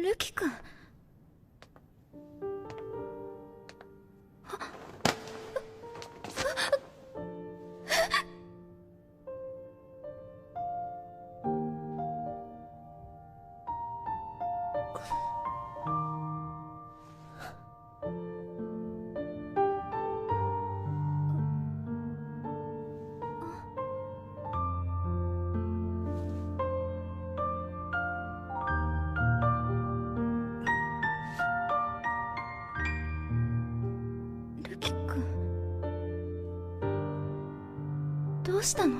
ルキ君。ルキ君、どうしたの？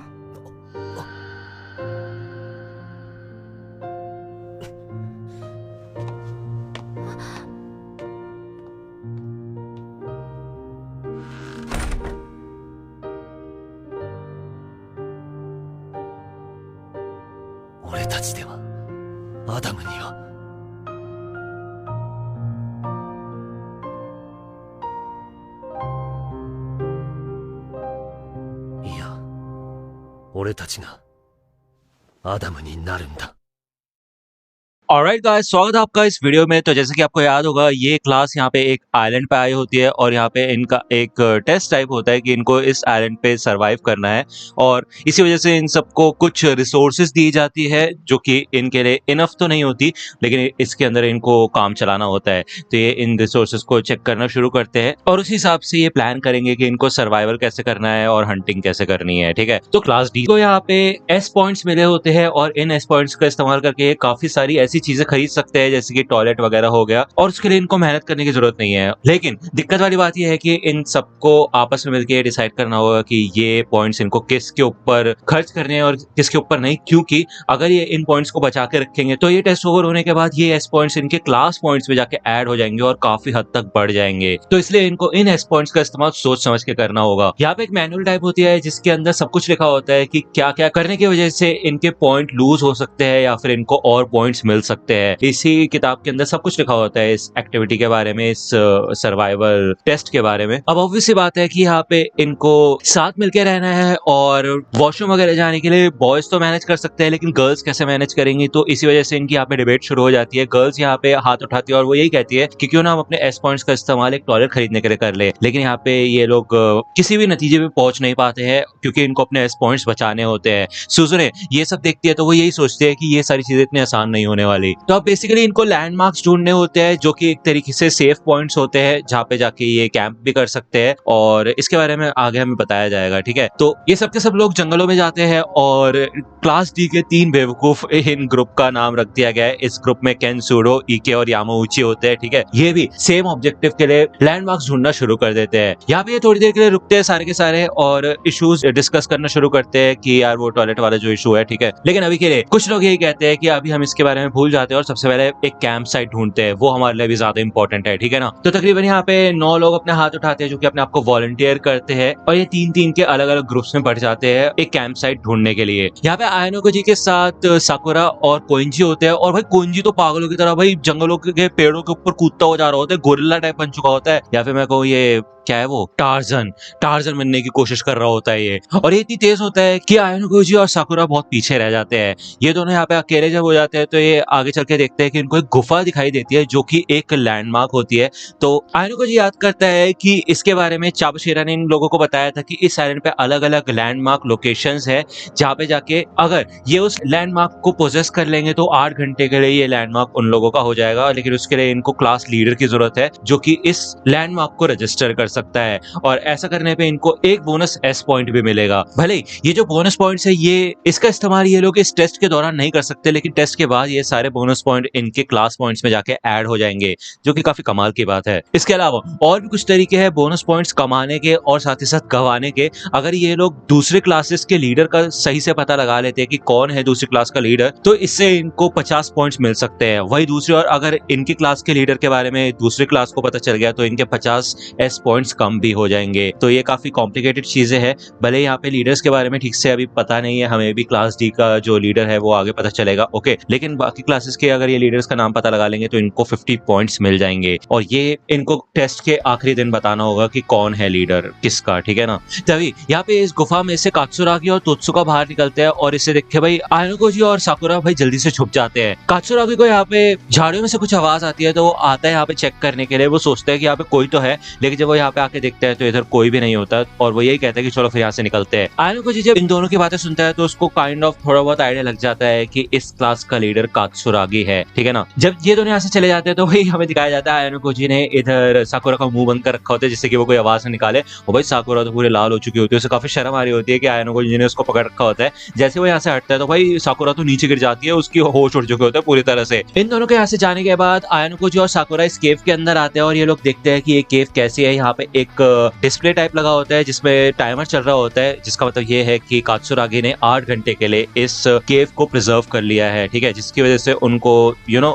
俺たちではアダムには。いや、俺たちがアダムになるんだ。ऑलराइट guys, स्वागत है आपका इस वीडियो में। तो जैसे कि आपको याद होगा, ये क्लास यहाँ पे एक आइलैंड पे आई होती है और यहाँ पे इनका एक टेस्ट टाइप होता है कि इनको इस आइलैंड पे सरवाइव करना है और इसी वजह से इन सबको कुछ रिसोर्सेज दी जाती है जो कि इनके लिए इनफ तो नहीं होती, लेकिन इसके अंदर इनको काम चलाना होता है। तो ये इन रिसोर्सेज को चेक करना शुरू करते हैं और उस हिसाब से ये प्लान करेंगे कि इनको सर्वाइवल कैसे करना है और हंटिंग कैसे करनी है। ठीक है, तो क्लास डी को यहाँ पे एस पॉइंट्स मिले होते हैं और इन एस पॉइंट्स का इस्तेमाल करके ये काफी सारी ऐसी चीजें खरीद सकते हैं जैसे कि टॉयलेट वगैरह हो गया, और उसके लिए इनको मेहनत करने की जरूरत नहीं है। लेकिन दिक्कत वाली बात यह है कि इन सबको आपस में मिलकर डिसाइड करना होगा कि ये पॉइंट्स इनको किसके ऊपर खर्च करने हैं और किसके ऊपर नहीं, क्योंकि अगर ये इन पॉइंट्स को बचा के रखेंगे तो ये टेस्ट ओवर होने के बाद ये एस पॉइंट्स इनके क्लास पॉइंट्स में जाके ऐड हो जाएंगे और काफी हद तक बढ़ जाएंगे। तो इसलिए इनको इन एस पॉइंट्स का इस्तेमाल सोच समझ के करना होगा। यहाँ पे एक मैनुअल टाइप होती है जिसके अंदर सब कुछ लिखा होता है कि क्या क्या करने की वजह से इनके पॉइंट लूज हो सकते हैं या फिर इनको और पॉइंट्स मिल सकते हैं। इसी किताब के अंदर सब कुछ लिखा होता है इस एक्टिविटी के बारे में, इस सर्वाइवल टेस्ट के बारे में। अब ऑब्वियस सी बात है कि यहाँ पे इनको साथ मिलकर रहना है और वॉशरूम वगैरह जाने के लिए बॉयज तो मैनेज कर सकते हैं, लेकिन गर्ल्स कैसे मैनेज करेंगी? तो इसी वजह से इनकी यहाँ पे डिबेट शुरू हो जाती है। गर्ल्स यहाँ पे हाथ उठाती है और वो यही कहती है कि क्यों ना हम अपने एस पॉइंट्स का इस्तेमाल एक टॉयलेट खरीदने के लिए कर ले। लेकिन यहाँ पे ये लोग किसी भी नतीजे पे पहुंच नहीं पाते हैं क्योंकि इनको अपने एस पॉइंट्स बचाने होते हैं। सुजुने ये सब देखती है तो वो यही सोचती है कि ये सारी चीजें इतनी आसान नहीं होने वाली। तो अब बेसिकली इनको लैंडमार्क्स ढूंढने होते हैं जो कि एक तरीके से सेफ पॉइंट्स होते हैं जहाँ पे जाके ये कैंप भी कर सकते हैं, और इसके बारे में आगे हमें बताया जाएगा। ठीक है, तो ये सब के सब लोग जंगलों में जाते हैं और क्लास डी के 3 बेवकूफ इन ग्रुप का नाम रख दिया गया है। इस ग्रुप में केन, सूडो, ईके और यामाउची होते हैं। ठीक है, ये भी सेम ऑब्जेक्टिव के लिए लैंडमार्क्स ढूंढना शुरू कर देते हैं। यहाँ पे ये थोड़ी देर के लिए रुकते हैं सारे के सारे और इश्यूज डिस्कस करना शुरू करते हैं कि यार वो टॉयलेट वाला जो इशू है। ठीक है, लेकिन अभी के लिए कुछ लोग यही कहते हैं कि अभी हम इसके बारे में भूल जाते हैं और सबसे पहले एक कैंप साइट ढूंढते हैं, वो हमारे लिए भी ज्यादा इंपॉर्टेंट है। ठीक है ना, तो तकरीबन यहाँ पे 9 लोग अपने हाथ उठाते हैं जो कि अपने आप को वॉलंटियर करते हैं और ये 3-3 के अलग अलग ग्रुप्स में बढ़ जाते हैं एक कैंप साइट ढूंढने के लिए। यहाँ पे आयनोको जी के साथ साकुरा और कोइंजी होते हैं, और भाई कोइंजी तो पागलों की तरह भाई जंगलों के पेड़ों के ऊपर कूदता हो जा रहा होता है, गोरिल्ला टाइप बन चुका होता है, या फिर मैं कहूँ ये क्या है वो टार्जन बनने की कोशिश कर रहा होता है ये। और ये इतनी तेज होता है कि आयनोको जी और साकुरा बहुत पीछे रह जाते हैं। ये दोनों यहाँ पे अकेले जब हो जाते हैं तो ये आगे चल के देखते हैं कि इनको एक गुफा दिखाई देती है जो कि एक लैंडमार्क होती है। तो आयनोको जी याद करता है कि इसके बारे में चाबशिरा ने इन लोगों को बताया था कि इस आइलैंड पे अलग अलग लैंडमार्क लोकेशंस है जहाँ पे जाके अगर ये उस लैंडमार्क को पोजेस कर लेंगे तो 8 घंटे के लिए ये लैंडमार्क उन लोगों का हो जाएगा। लेकिन उसके लिए इनको क्लास लीडर की जरूरत है जो कि इस लैंडमार्क को रजिस्टर कर सकता है, और ऐसा करने पे इनको एक बोनस एस पॉइंट भी मिलेगा। भले ये जो बोनस पॉइंट्स है ये इसका इस्तेमाल ये लोग इस टेस्ट के दौरान नहीं कर सकते, लेकिन टेस्ट के बाद ये सारे बोनस पॉइंट इनके क्लास पॉइंट्स में जाके ऐड हो जाएंगे, जो कि काफी कमाल की बात है। इसके अलावा और भी कुछ तरीके हैं बोनस पॉइंट्स कमाने के और साथ ही साथ गंवाने के। अगर ये लोग दूसरे क्लासेस के लीडर का सही से पता लगा लेते हैं कि कौन है दूसरी क्लास का लीडर, तो इससे इनको 50 पॉइंट्स मिल सकते हैं। वही दूसरी ओर अगर इनकी क्लास के लीडर के बारे में दूसरी क्लास को पता चल गया तो इनके 50 एस पॉइंट्स कम भी हो जाएंगे। तो ये काफी कॉम्प्लिकेटेड चीजें हैं। भले यहाँ पे लीडर्स के बारे में ठीक से अभी पता नहीं है, हमें भी क्लास डी का जो लीडर है वो आगे पता चलेगा, ओके, लेकिन बाकी क्लासेस के अगर ये लीडर्स का नाम पता लगा लेंगे तो इनको 50 पॉइंट्स मिल जाएंगे और ये इनको टेस्ट के आखिरी दिन बताना होगा कि कौन है लीडर किसका, ठीक है ना। तभी यहाँ पे इस गुफा में से कात्सुरागी और तोत्सुका बाहर निकलते हैं और इसे देख के भाई आयनको जी और साकुरा भाई जल्दी से छुप जाते हैं। कात्सुरागी को यहाँ पे झाड़ियों में से कुछ आवाज आती है तो वो आता है यहाँ पे चेक करने के लिए। वो सोचता है कि यहाँ पे कोई तो है, लेकिन जब वो यहाँ पे आके देखता है तो इधर कोई भी नहीं होता और वो यही कहता है कि चलो फिर यहाँ से निकलते हैं। आयनको जी जब इन दोनों की बातें सुनता है तो उसको काइंड ऑफ थोड़ा बहुत आइडिया लग जाता है कि इस क्लास का लीडर कात्सुरागी है, ठीक है ना। जब ये दोनों यहाँ से चले जाते हैं तो वही हमें दिखाया जाता है आयनको जी ने इधर साकुरा का मुंह बंद कर रखा होता है जिससे कि वो कोई आवाज न निकाले। और भाई साकुरा तो पूरे लाल हो चुकी होती है, उसे काफी शर्म आ रही होती है कि आयनको जी ने उसको पकड़ रखा होता है। जैसे वो यहाँ से हटता है तो भाई साकुरा तो नीचे गिर जाती है, उसकी होश उड़ चुके होते हैं पूरी तरह से। इन दोनों के यहाँ से जाने के बाद आयनको जी और साकुरा इस केव के अंदर आते हैं और ये लोग देखते हैं कि ये केव कैसी है। यहाँ पे एक डिस्प्ले टाइप लगा होता है जिसमें टाइमर चल रहा होता है, जिसका मतलब ये है कि कात्सुरागी ने 8 घंटे के लिए इस केव को प्रिजर्व कर लिया है, ठीक है, जिसकी वजह से उनको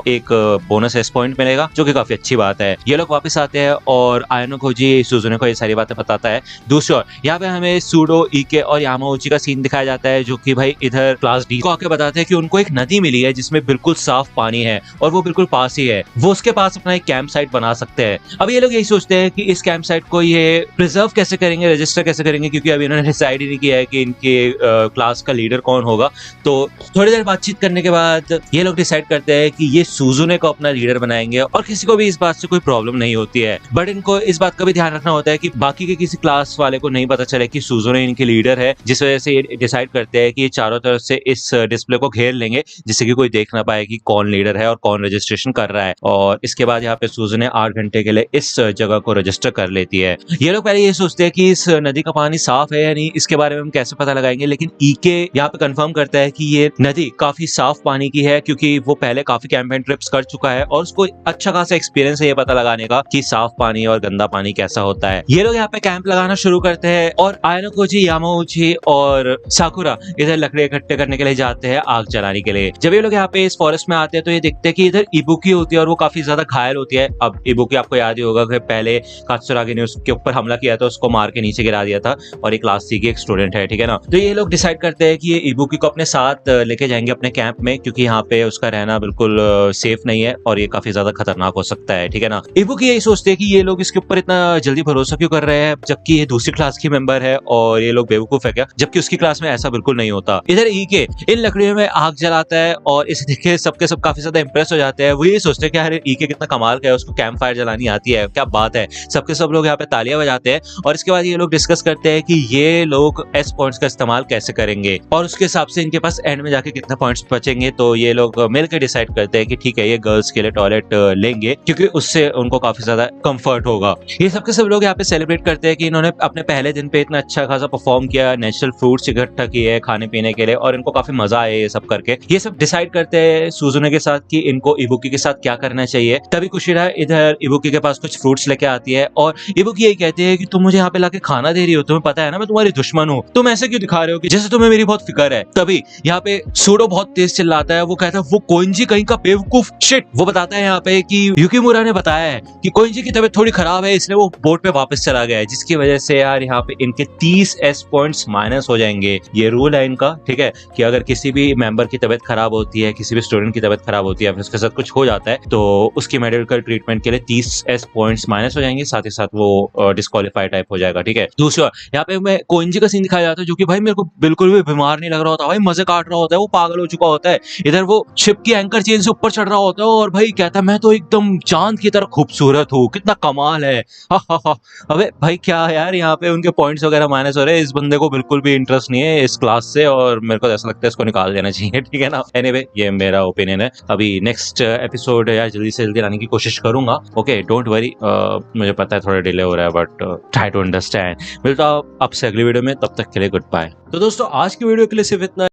एक बोनस एस पॉइंट मिलेगा जो कि काफी अच्छी बात है। ये लोग वापस आते हैं और आयनको जी सुजुने को ये सारी बातें बताता है। दूसरी ओर यहाँ पे हमें सूडो, ईके और यामाउची का सीन दिखाया जाता है जो कि भाई इधर क्लास डी को आके बताते हैं कि उनको एक नदी मिली है जिसमें बिल्कुल साफ पानी है और वो बिल्कुल पास ही है, वो उसके पास अपना एक कैंप साइट बना सकते हैं। अब ये लोग यही सोचते हैं कि इस कैंप साइट को ये प्रिजर्व कैसे करेंगे, रजिस्टर कैसे करेंगे, क्योंकि अभी इन्होंने डिसाइड ही नहीं किया है कि इनके क्लास का लीडर कौन होगा। तो थोड़ी देर बातचीत करने के बाद ये लोग डिसाइड करते हैं कि ये सुजुने को अपना लीडर बनाएंगे और किसी को भी इस बात से कोई प्रॉब्लम नहीं होती है। बट इनको इस बात का भी ध्यान रखना होता है कि बाकी के किसी क्लास वाले को नहीं पता चले कि सुजुने इनके लीडर है, जिस वजह से ये डिसाइड करते हैं कि ये चारों तरफ से इस डिस्प्ले को घेर लेंगे जिससे कि कोई देख ना पाए कि कौन लीडर है और कौन रजिस्ट्रेशन कर रहा है। और इसके बाद यहाँ पे सुजुने 8 घंटे के लिए इस जगह को रजिस्टर कर लेती है। ये लोग पहले ये सोचते हैं कि इस नदी का पानी साफ है या नहीं, इसके बारे में हम कैसे पता लगाएंगे, लेकिन ईके यहाँ पे कंफर्म करता है कि ये नदी काफी साफ पानी की है क्योंकि वो पहले काफी कैंपेन ट्रिप्स कर चुका है और उसको अच्छा खासा एक्सपीरियंस है ये पता लगाने का कि साफ पानी और गंदा पानी कैसा होता है। ये लोग यहाँ पे कैंप लगाना शुरू करते हैं और आयनको जी, यामाउची और साकुरा इधर लकड़ी इकट्ठे करने के लिए जाते हैं आग जलाने के लिए। जब ये लोग यहाँ पे इस फॉरेस्ट में आते हैं तो ये देखते हैं कि इधर इबुकी होती है और वो काफी ज्यादा घायल होती है। अब इबुकी आपको याद ही होगा कि पहले कात्सुरागी ने उसके ऊपर हमला किया था, उसको मार के नीचे गिरा दिया था और एक क्लास सी की एक स्टूडेंट है, ठीक है ना। तो ये लोग डिसाइड करते हैं कि ये इबुकी को अपने साथ लेके जाएंगे अपने कैंप में, क्योंकि यहाँ पे उसका रहना बिल्कुल सेफ नहीं है और ये काफी ज्यादा खतरनाक हो सकता है, ठीक है ना। इबुकी यही सोचते हैं कि ये लोग इसके ऊपर इतना जल्दी भरोसा क्यों कर रहे हैं जबकि ये दूसरी क्लास की मेंबर है और ये लोग बेवकूफ है क्या, जबकि उसकी क्लास में ऐसा बिल्कुल नहीं होता। इधर ईके इन लकड़ियों में आग जलाता है और इसे देख के सबके सब काफी ज्यादा इंप्रेस हो जाते हैं। वो ये सोचते हैं कि अरे ईके कितना कमाल का है, उसको कैंप फायर जलानी आती है, क्या बात है। सबके सब लोग यहाँ पे तालियां बजाते हैं और इसके बाद ये लोग डिस्कस करते हैं कि ये लोग एस पॉइंट्स का इस्तेमाल कैसे करेंगे और उसके हिसाब से इनके पास एंड में जाके कितने पॉइंट्स बचेंगे। तो ये लोग मिलकर डिसाइड करते हैं कि ठीक है, ये गर्ल्स के लिए टॉयलेट लेंगे क्योंकि उससे उनको काफी ज्यादा कंफर्ट होगा। ये सबके सब लोग यहाँ पे सेलिब्रेट करते हैं कि इन्होंने अपने पहले दिन पे इतना अच्छा खासा परफॉर्म किया, नेचुरल फ्रूट्स इकट्ठा किए खाने पीने के लिए और इनको काफी मजा आया ये सब करके। ये सब डिसाइड करते हैं सुजुने के साथ कि इनको इबुकी के साथ क्या करना चाहिए। तभी कुशिरा इधर इबुकी के पास कुछ फ्रूट्स लेके आती है और इबुकी यही कहती है कि तुम मुझे यहाँ पे लाके खाना दे रही हो, तुम्हें पता है ना मैं तुम्हारी दुश्मन हूँ, तुम ऐसे क्यों दिखा रहे हो कि जैसे तुम्हें मेरी बहुत फिक्र है। तभी यहाँ पे सूडो बहुत तेज चिल्लाता है, वो कहता है वो कोइंजी कहीं का बेवकूफ शिट। वो बताता है यहाँ पे कि युकिमुरा ने बताया है कि कोइंजी की तबीयत थोड़ी खराब है इसलिए वो बोट पे वापस चला गया है, जिसकी वजह से यार यहाँ पे इनके 30 एस पॉइंट्स माइनस हो जाएंगे। ये रूल है इनका, ठीक है, कि अगर किसी भी मेंबर की तबीयत खराब होती है, किसी भी स्टूडेंट की तबीयत खराब होती है, फिर उसके साथ कुछ हो जाता है तो उसकी मेडिकल ट्रीटमेंट के लिए 30 एस पॉइंट्स माइनस हो जाएंगे, साथ ही साथ वो डिस्क्वालीफाई टाइप हो जाएगा, ठीक है। दूसरी ओर यहाँ पे मैं कोइंजी का सीन दिखाया जाता है जो कि भाई मेरे को बिल्कुल भी बीमार नहीं लग रहा होता, भाई मजे काट रहा होता है, वो पागल हो चुका होता है। इधर वो शिप की एंकर चेन से ऊपर चढ़ रहा होता है और भाई कहता है मैं तो एकदम चांद की तरह खूबसूरत हूँ, कितना कमाल है। अबे भाई क्या यार, यहाँ पे उनके पॉइंट्स वगैरह माइनस हो रहे हैं, इस बंदे को बिल्कुल भी इंटरेस्ट नहीं है इस क्लास से और मेरे को ऐसा लगता है इसको निकाल देना चाहिए, ठीक है ना। एनीवे ये मेरा ओपिनियन है। अभी नेक्स्ट एपिसोड यार जल्दी से जल्दी लाने की कोशिश करूंगा, ओके डोंट वरी। मुझे पता है थोड़ा डिले हो रहा है बट ट्राई टू अंडरस्टैंड। मिलता हूं आपसे अगली वीडियो में, तब तक के लिए गुड बाय। तो दोस्तों आज की वीडियो के लिए सिर्फ इतना।